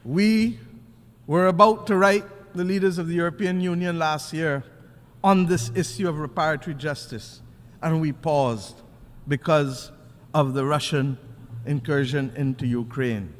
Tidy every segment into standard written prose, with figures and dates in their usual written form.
We were about to write the leaders of the European Union last year on this issue of reparatory justice, and we paused because of the Russian incursion into Ukraine.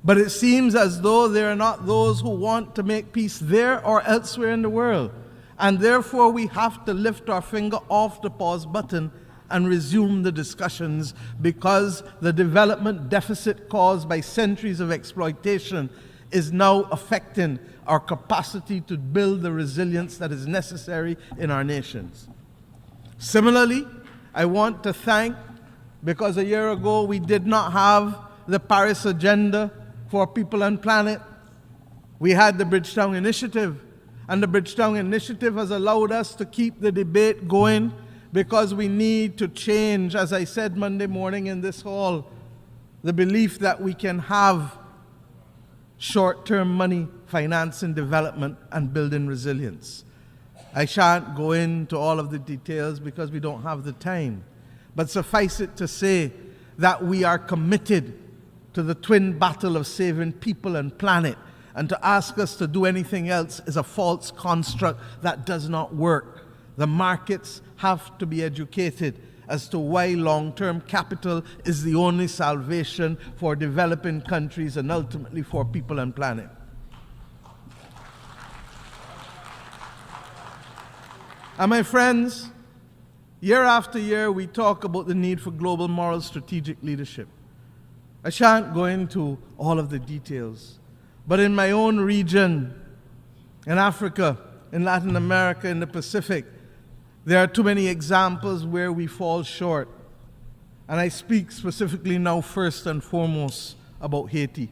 But it seems as though there are not those who want to make peace there or elsewhere in the world, and therefore we have to lift our finger off the pause button and resume the discussions, because the development deficit caused by centuries of exploitation is now affecting our capacity to build the resilience that is necessary in our nations. Similarly, I want to thank, because a year ago we did not have the Paris Agenda for People and Planet. We had the Bridgetown Initiative, and the Bridgetown Initiative has allowed us to keep the debate going, because we need to change, as I said Monday morning in this hall, the belief that we can have short-term money financing development and building resilience. I shan't go into all of the details because we don't have the time, but suffice it to say that we are committed to the twin battle of saving people and planet, and to ask us to do anything else is a false construct that does not work. The markets have to be educated as to why long-term capital is the only salvation for developing countries and ultimately for people and planet. And my friends, year after year we talk about the need for global moral strategic leadership. I shan't go into all of the details, but in my own region, in Africa, in Latin America, in the Pacific, there are too many examples where we fall short. And I speak specifically now first and foremost about Haiti.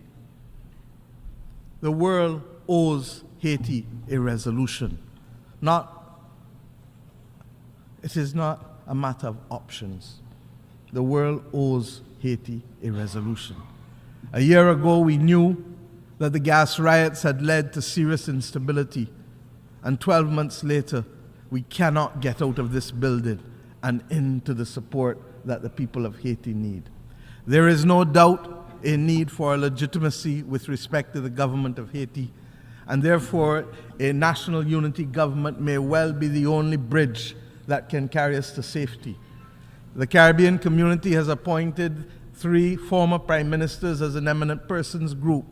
The world owes Haiti a resolution. It is not a matter of options. The world owes Haiti a resolution. A year ago, we knew that the gas riots had led to serious instability, and 12 months later, we cannot get out of this building and into the support that the people of Haiti need. There is no doubt a need for a legitimacy with respect to the government of Haiti, and therefore a national unity government may well be the only bridge that can carry us to safety. The Caribbean community has appointed 3 former prime ministers as an eminent persons group.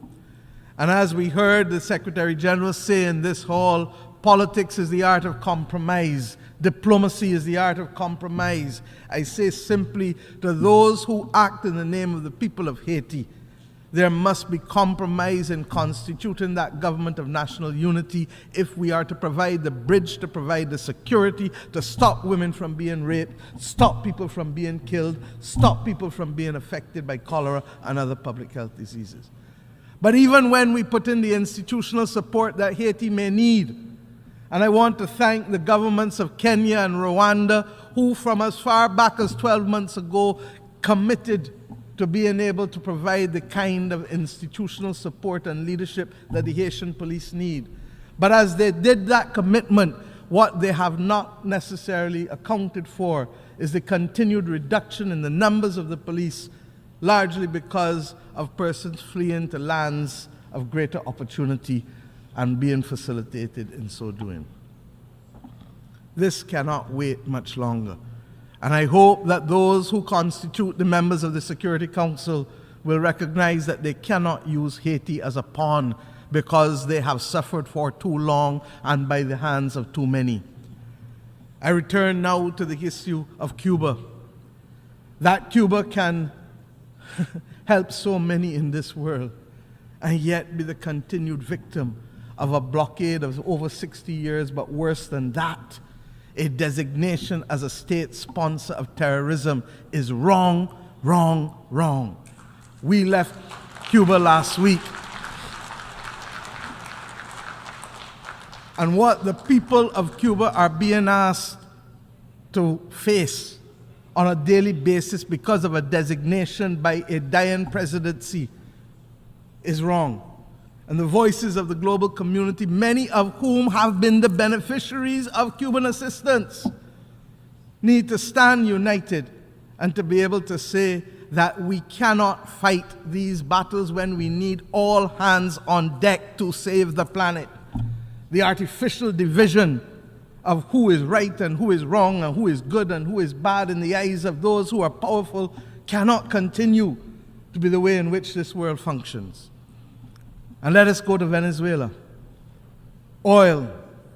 And as we heard the Secretary General say in this hall, politics is the art of compromise. Diplomacy is the art of compromise. I say simply to those who act in the name of the people of Haiti, there must be compromise in constituting that government of national unity if we are to provide the bridge, to provide the security, to stop women from being raped, stop people from being killed, stop people from being affected by cholera and other public health diseases. But even when we put in the institutional support that Haiti may need, and I want to thank the governments of Kenya and Rwanda, who from as far back as 12 months ago committed to being able to provide the kind of institutional support and leadership that the Haitian police need. But as they did that commitment, what they have not necessarily accounted for is the continued reduction in the numbers of the police, largely because of persons fleeing to lands of greater opportunity and being facilitated in so doing. This cannot wait much longer. And I hope that those who constitute the members of the Security Council will recognize that they cannot use Haiti as a pawn because they have suffered for too long and by the hands of too many. I return now to the issue of Cuba. That Cuba can help so many in this world and yet be the continued victim of a blockade of over 60 years, but worse than that, a designation as a state sponsor of terrorism is wrong, wrong, wrong. We left Cuba last week. And what the people of Cuba are being asked to face on a daily basis because of a designation by a dying presidency is wrong. And the voices of the global community, many of whom have been the beneficiaries of Cuban assistance, need to stand united and to be able to say that we cannot fight these battles when we need all hands on deck to save the planet. The artificial division of who is right and who is wrong and who is good and who is bad in the eyes of those who are powerful cannot continue to be the way in which this world functions. And let us go to Venezuela. Oil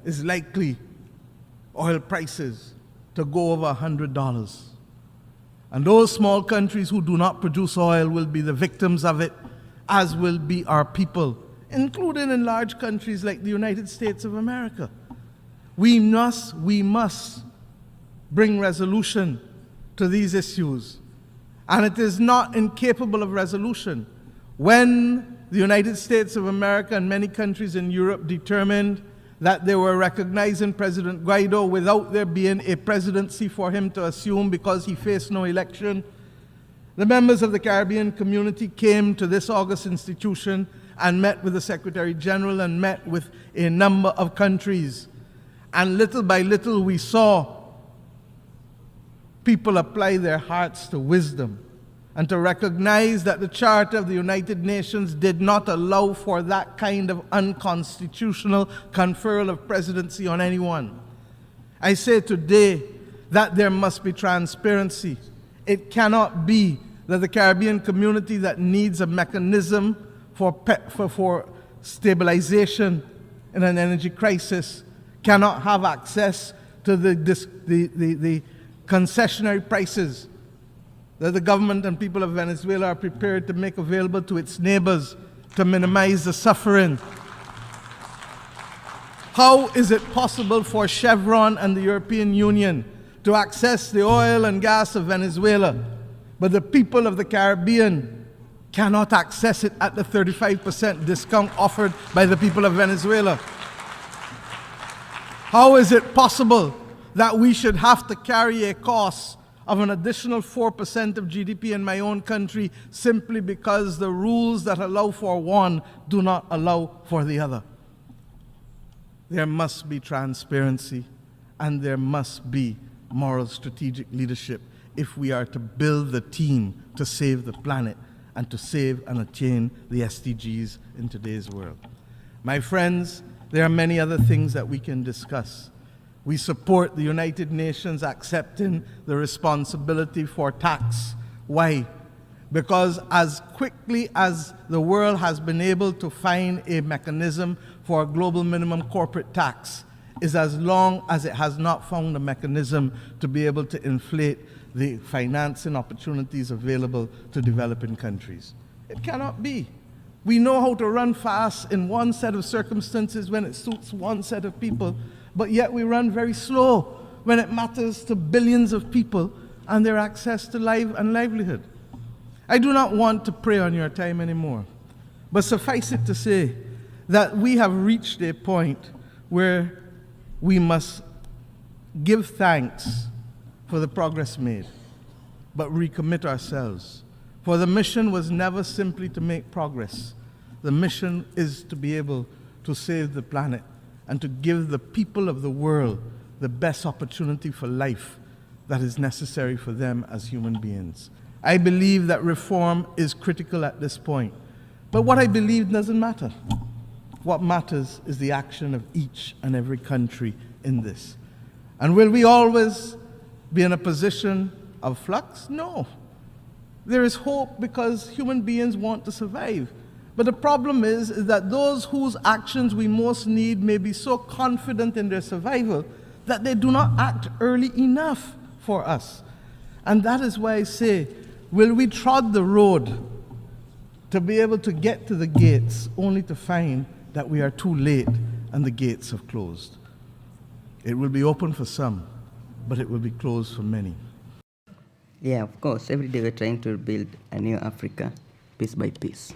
is likely, oil prices, to go over $100. And those small countries who do not produce oil will be the victims of it, as will be our people, including in large countries like the United States of America. We must bring resolution to these issues. And it is not incapable of resolution. When the United States of America and many countries in Europe determined that they were recognizing President Guaido without there being a presidency for him to assume because he faced no election, the members of the Caribbean community came to this august institution and met with the Secretary General and met with a number of countries. And little by little we saw people apply their hearts to wisdom and to recognize that the Charter of the United Nations did not allow for that kind of unconstitutional conferral of presidency on anyone. I say today that there must be transparency. It cannot be that the Caribbean community that needs a mechanism for stabilization in an energy crisis cannot have access to the concessionary prices that the government and people of Venezuela are prepared to make available to its neighbors to minimize the suffering. How is it possible for Chevron and the European Union to access the oil and gas of Venezuela, but the people of the Caribbean cannot access it at the 35% discount offered by the people of Venezuela? How is it possible that we should have to carry a cost of an additional 4% of GDP in my own country simply because the rules that allow for one do not allow for the other? There must be transparency and there must be moral strategic leadership if we are to build the team to save the planet and to save and attain the SDGs in today's world. My friends, there are many other things that we can discuss. We support the United Nations accepting the responsibility for tax. Why? Because as quickly as the world has been able to find a mechanism for a global minimum corporate tax is as long as it has not found a mechanism to be able to inflate the financing opportunities available to developing countries. It cannot be. We know how to run fast in one set of circumstances when it suits one set of people, but yet we run very slow when it matters to billions of people and their access to life and livelihood. I do not want to prey on your time anymore, but suffice it to say that we have reached a point where we must give thanks for the progress made, but recommit ourselves. For the mission was never simply to make progress. The mission is to be able to save the planet and to give the people of the world the best opportunity for life that is necessary for them as human beings. I believe that reform is critical at this point. But what I believe doesn't matter. What matters is the action of each and every country in this. And will we always be in a position of flux? No. There is hope because human beings want to survive. But the problem is that those whose actions we most need may be so confident in their survival that they do not act early enough for us. And that is why I say, will we trod the road to be able to get to the gates only to find that we are too late and the gates have closed? It will be open for some, but it will be closed for many. Yeah, of course. Every day we're trying to build a new Africa, piece by piece.